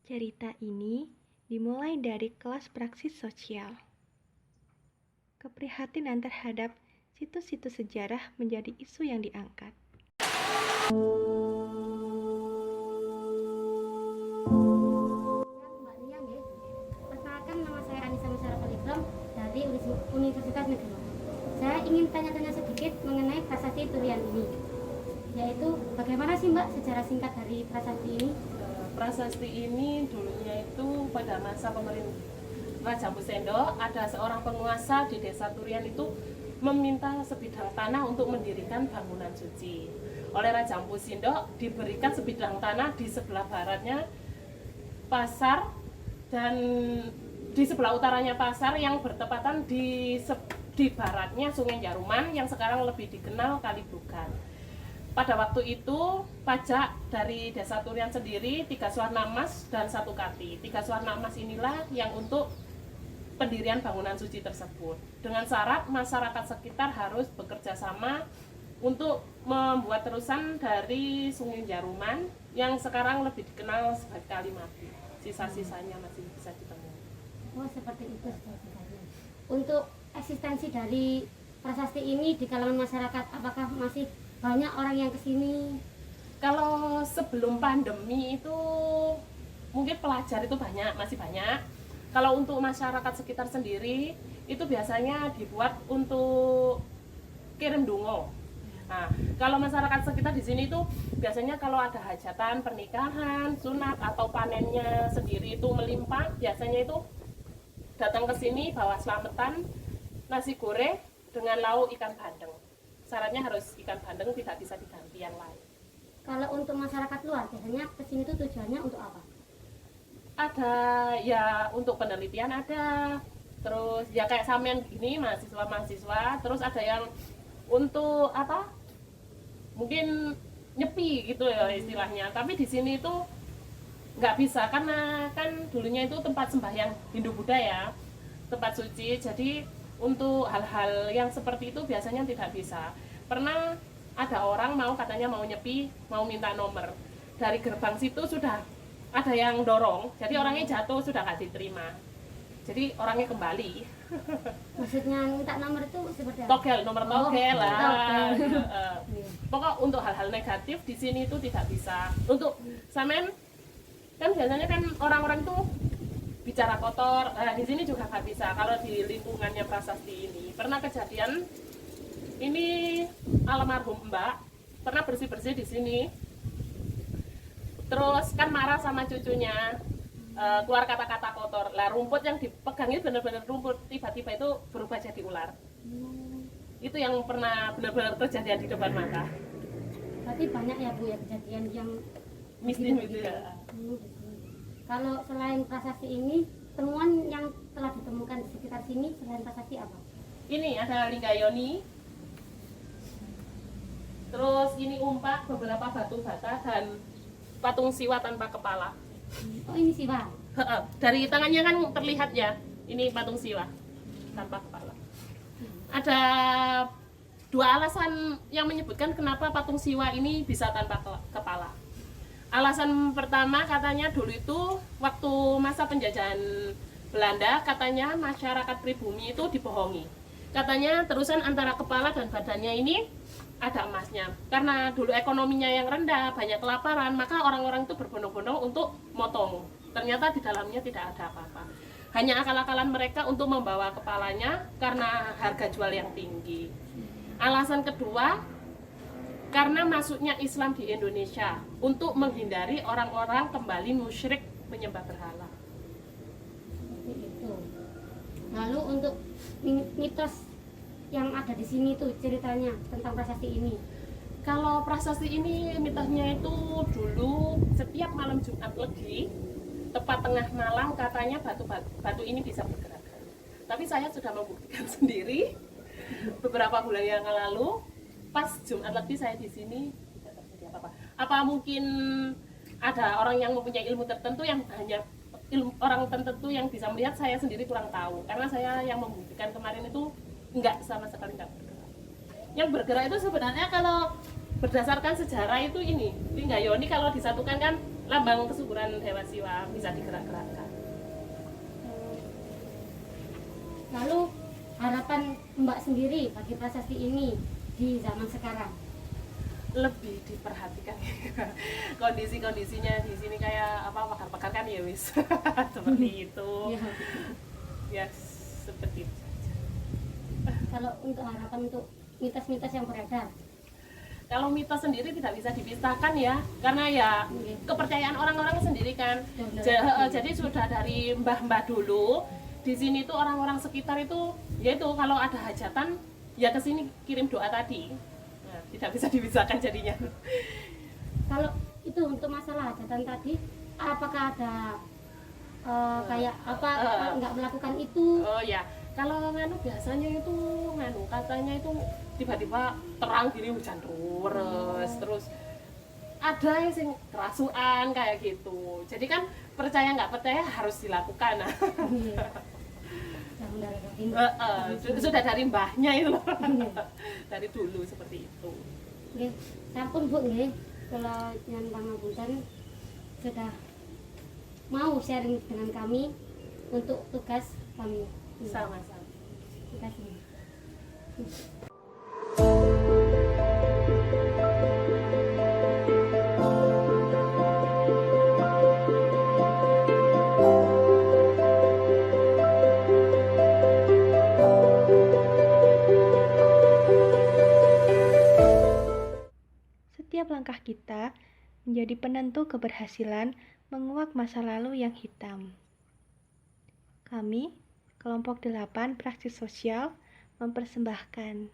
Cerita ini dimulai dari kelas praksis sosial. Keprihatinan terhadap situs-situs sejarah menjadi isu yang diangkat. Mbak Lia nggih. Perkenalkan, nama saya Anissa Musara Poligrom dari Universitas Negeri. Saya ingin tanya-tanya sedikit mengenai prasasti Turian ini. Yaitu bagaimana sih Mbak sejarah singkat dari prasasti ini? Prasasti ini dulunya itu pada masa pemerintah Raja Empu Sendok, ada seorang penguasa di desa Turian itu meminta sebidang tanah untuk mendirikan bangunan suci. Oleh Raja Empu Sendok diberikan sebidang tanah di sebelah baratnya pasar dan di sebelah utaranya pasar yang bertepatan di baratnya Sungai Jaruman yang sekarang lebih dikenal Kali Bugan. Pada waktu itu pajak dari desa Turian sendiri 3 suarna emas dan 1 kati. 3 suarna emas inilah yang untuk pendirian bangunan suci tersebut. Dengan syarat masyarakat sekitar harus bekerja sama untuk membuat terusan dari Sungai Jaruman yang sekarang lebih dikenal sebagai Kali Mati. Sisa-sisanya masih bisa ditemui. Oh, seperti itu sisanya. Untuk eksistensi dari prasasti ini di kalangan masyarakat, apakah masih banyak orang yang kesini? Kalau sebelum pandemi itu mungkin pelajar itu masih banyak. Kalau untuk masyarakat sekitar sendiri itu biasanya dibuat untuk kirim dungo. Nah, kalau masyarakat sekitar di sini itu biasanya kalau ada hajatan, pernikahan, sunat atau panennya sendiri itu melimpah, biasanya itu datang ke sini bawa selamatan, nasi goreng dengan lauk ikan bandeng. Syaratnya harus ikan bandeng, tidak bisa diganti yang lain. Kalau untuk masyarakat luar biasanya kesini tuh tujuannya untuk apa? Ada ya untuk penelitian ada, terus ya kayak sampean gini mahasiswa, terus ada yang untuk apa? Mungkin nyepi gitu ya istilahnya. Tapi di sini itu nggak bisa karena kan dulunya itu tempat sembahyang Hindu Buddha ya, tempat suci. Jadi untuk hal-hal yang seperti itu biasanya tidak bisa. Pernah ada orang katanya mau nyepi, mau minta nomor. Dari gerbang situ sudah ada yang dorong, jadi orangnya jatuh, sudah nggak diterima. Jadi orangnya kembali. Maksudnya minta nomor itu seperti apa? Togel, nomor togel lah. Togel. Pokok untuk hal-hal negatif di sini itu tidak bisa. Untuk samen kan biasanya kan orang-orang itu bicara kotor, nah di sini juga nggak bisa. Kalau di lingkungannya prasasti ini pernah kejadian, ini almarhum Mbak pernah bersih-bersih di sini, terus kan marah sama cucunya, keluar kata-kata kotor. Lah rumput yang dipegang itu benar-benar rumput, tiba-tiba itu berubah jadi ular. Itu yang pernah benar-benar terjadi di depan mata. Berarti banyak ya Bu ya kejadian yang Mistis gitu ya. Kalau selain prasasti ini, temuan yang telah ditemukan di sekitar sini selain prasasti apa? Ini ada Linggayoni, terus ini umpak, beberapa batu bata dan patung siwa tanpa kepala. Oh, ini Siwa. Dari tangannya kan terlihat ya, ini patung siwa tanpa kepala. Ada 2 alasan yang menyebutkan kenapa patung siwa ini bisa tanpa kepala. Alasan pertama katanya dulu itu waktu masa penjajahan Belanda, katanya masyarakat pribumi itu dibohongi. Katanya terusan antara kepala dan badannya ini ada emasnya. Karena dulu ekonominya yang rendah, banyak kelaparan, maka orang-orang itu berbondong-bondong untuk motong. Ternyata di dalamnya tidak ada apa-apa. Hanya akal-akalan mereka untuk membawa kepalanya karena harga jual yang tinggi. Alasan kedua, karena masuknya Islam di Indonesia untuk menghindari orang-orang kembali musyrik menyembah berhala. Seperti itu. Lalu untuk mitos yang ada di sini tuh ceritanya tentang prasasti ini. Kalau prasasti ini mitosnya itu dulu setiap malam Jumat Legi, tepat tengah malam katanya batu ini bisa bergerak. Tapi saya sudah membuktikan sendiri beberapa bulan yang lalu, pas Jumat Legi saya di sini tidak terjadi apa-apa. Apa mungkin ada orang yang mempunyai ilmu tertentu yang hanya orang tertentu yang bisa melihat, saya sendiri kurang tahu. Karena saya yang membuktikan kemarin itu enggak, sama sekali enggak bergerak. Yang bergerak itu sebenarnya kalau berdasarkan sejarah itu ini Linggayoni kalau disatukan kan lambang kesuburan hewan jiwa bisa digerak-gerakkan. Lalu harapan Mbak sendiri bagi prasasti ini di zaman sekarang? Lebih diperhatikan kondisi-kondisinya di sini kayak apa, pakar-pakar kan ya wis seperti itu ya, seperti itu saja. Kalau untuk harapan untuk mitos-mitos yang beredar, Kalau mitos sendiri tidak bisa dipisahkan ya, karena ya kepercayaan orang-orang sendiri kan. Jadi sudah dari mbah-mbah dulu di sini tuh orang-orang sekitar itu, yaitu kalau ada hajatan ya ke sini kirim doa tadi. Nah, tidak bisa dipisahkan jadinya. kalau itu untuk masalah hajatan tadi, apakah ada kayak apa nggak melakukan itu? Oh ya, kalau nganu biasanya itu nganu katanya itu tiba-tiba terang gini hujan terus ada yang sing kerasukan kayak gitu. Jadi kan percaya nggak percaya harus dilakukan. Nah. Iya. Jangan dari Sudah dari mbahnya itu loh. Dari dulu seperti itu. Nggih, sampun Bu nggih. Kula nyan pangapunten sudah mau sharing dengan kami untuk tugas kami. Sama-sama. Terima kasih. Setiap langkah kita menjadi penentu keberhasilan menguak masa lalu yang hitam. Kami, kelompok 8 praksi sosial, mempersembahkan